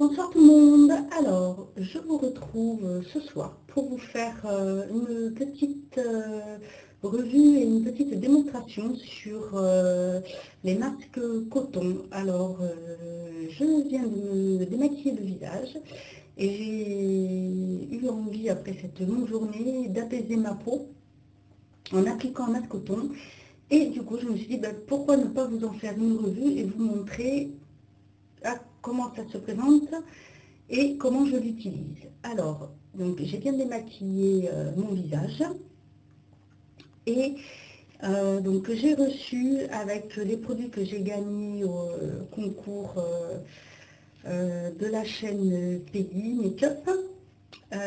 Bonsoir tout le monde. Alors, je vous retrouve ce soir pour vous faire une petite revue et une petite démonstration sur les masques coton. Alors, je viens de me démaquiller le visage et j'ai eu envie, après cette longue journée, d'apaiser ma peau en appliquant un masque coton. Et du coup, je me suis dit, pourquoi ne pas vous en faire une revue et vous montrer comment ça se présente et comment je l'utilise. Alors, donc j'ai bien démaquillé mon visage et donc j'ai reçu avec les produits que j'ai gagnés au concours de la chaîne Peggy Makeup,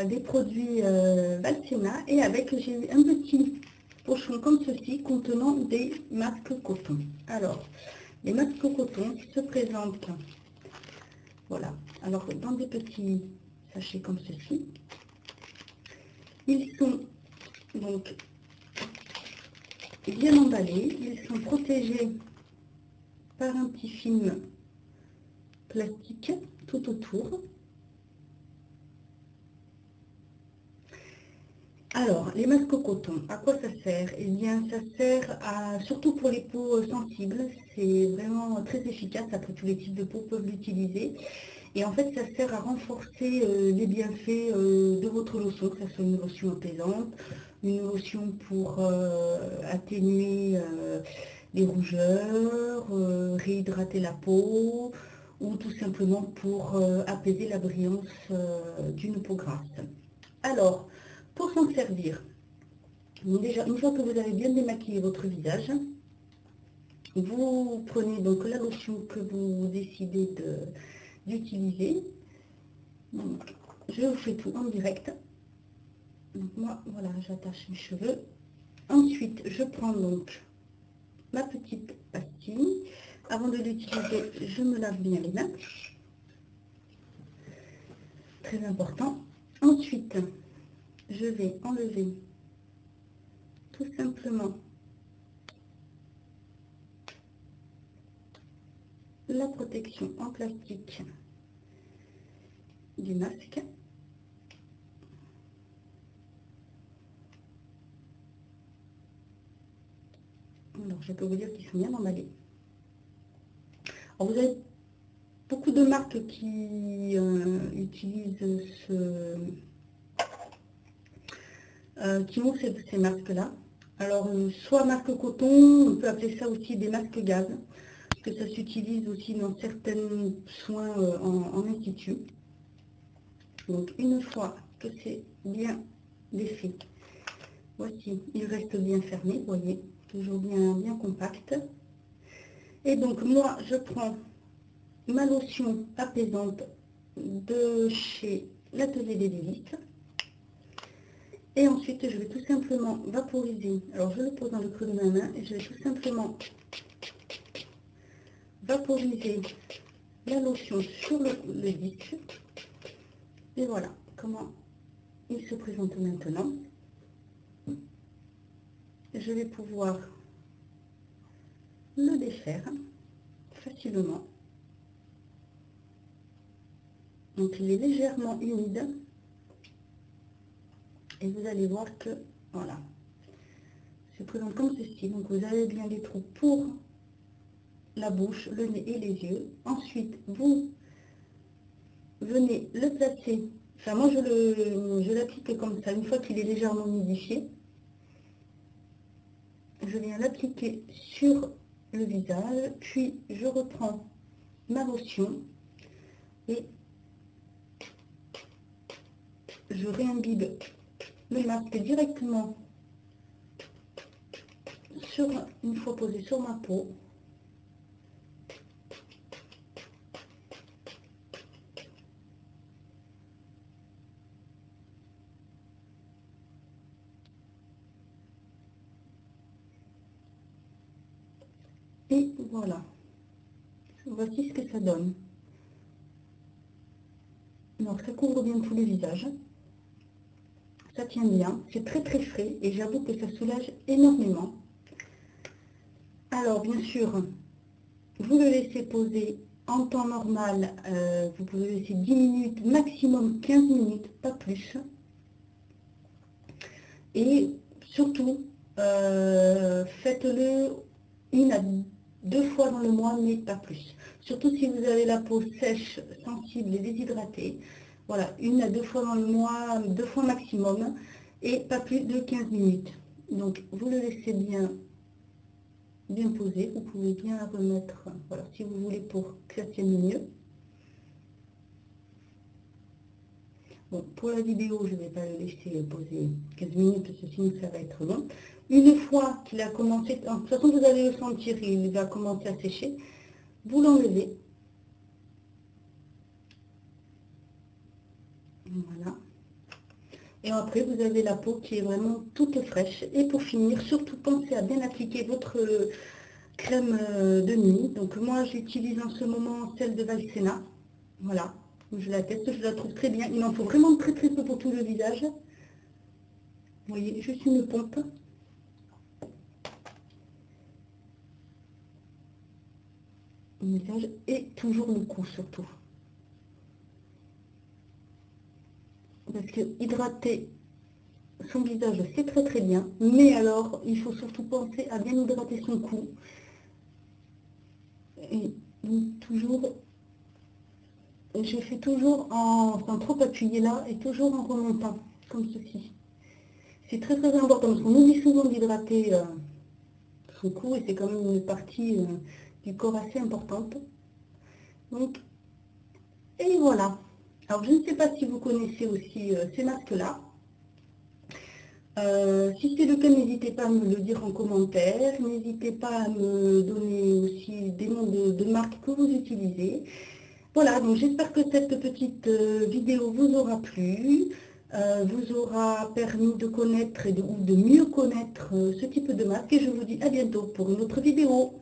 des produits Valsena, et avec j'ai eu un petit pochon comme ceci contenant des masques coton. Alors, les masques coton se présentent, voilà, alors dans des petits sachets comme ceci. Ils sont donc bien emballés, ils sont protégés par un petit film plastique tout autour. Alors, les masques au coton, à quoi ça sert? Eh bien, ça sert surtout pour les peaux sensibles, c'est vraiment très efficace, après tous les types de peau peuvent l'utiliser. Et en fait, ça sert à renforcer les bienfaits de votre lotion, que ce soit une lotion apaisante, une lotion pour atténuer les rougeurs, réhydrater la peau, ou tout simplement pour apaiser la brillance d'une peau grasse. Alors, pour s'en servir, donc déjà, une fois que vous avez bien démaquillé votre visage, vous prenez donc la lotion que vous décidez d'utiliser. Donc, je vous fais tout en direct. Donc moi, voilà, j'attache mes cheveux. Ensuite, je prends donc ma petite pastille. Avant de l'utiliser, je me lave bien les mains. Très important. Ensuite, je vais enlever tout simplement la protection en plastique du masque. Alors, je peux vous dire qu'ils sont bien emballés. Alors, vous avez beaucoup de marques qui utilisent qui ont ces masques-là. Alors, soit marque coton, on peut appeler ça aussi des masques gaz, parce que ça s'utilise aussi dans certains soins en institut. Donc, une fois que c'est bien défait, voici, il reste bien fermé, vous voyez, toujours bien compact. Et donc, moi, je prends ma lotion apaisante de chez l'Atelier des Délices. Et ensuite, je vais tout simplement vaporiser. Alors, je le pose dans le creux de ma main et je vais tout simplement vaporiser la lotion sur le disque. Et voilà comment il se présente maintenant. Je vais pouvoir le défaire facilement. Donc, il est légèrement humide. Et vous allez voir que, voilà, se présente comme ceci. Donc, vous avez bien les trous pour la bouche, le nez et les yeux. Ensuite, vous venez le placer. Enfin, moi, je l'applique comme ça. Une fois qu'il est légèrement humidifié, je viens l'appliquer sur le visage. Puis, je reprends ma lotion et je réimbibe le masque directement une fois posé sur ma peau. Et voilà. Voici ce que ça donne. Donc ça couvre bien tout le visage. Ça tient bien. C'est très frais et j'avoue que ça soulage énormément. Alors bien sûr, vous le laissez poser En temps normal, vous pouvez laisser 10 minutes, maximum 15 minutes, pas plus. Et surtout, faites-le 1 à 2 fois dans le mois, mais pas plus. Surtout si vous avez la peau sèche, sensible et déshydratée. Voilà, 1 à 2 fois dans le mois, 2 fois maximum, et pas plus de 15 minutes. Donc, vous le laissez bien posé. Vous pouvez bien la remettre, voilà, si vous voulez, pour que ça tienne mieux. Bon, pour la vidéo, je ne vais pas le laisser poser 15 minutes, parce que sinon ça va être long. Une fois qu'il a commencé, de toute façon vous allez le sentir, il va commencer à sécher, vous l'enlevez. Voilà. Et après, vous avez la peau qui est vraiment toute fraîche. Et pour finir, surtout pensez à bien appliquer votre crème de nuit. Donc moi, j'utilise en ce moment celle de Valsena. Voilà. Je la teste, je la trouve très bien. Il en faut vraiment très très peu pour tout le visage. Vous voyez, juste une pompe. Le visage et toujours le cou surtout. Parce que hydrater son visage, c'est très très bien. Mais alors, il faut surtout penser à bien hydrater son cou. Et toujours, je fais toujours sans trop appuyer là et toujours en remontant, comme ceci. C'est très très important parce qu'on oublie souvent d'hydrater son cou et c'est quand même une partie du corps assez importante. Donc, et voilà. Alors, je ne sais pas si vous connaissez aussi ces masques-là. Si c'est le cas, n'hésitez pas à me le dire en commentaire. N'hésitez pas à me donner aussi des noms de marques que vous utilisez. Voilà, donc j'espère que cette petite vidéo vous aura plu, vous aura permis de connaître ou de mieux connaître ce type de masque. Et je vous dis à bientôt pour une autre vidéo.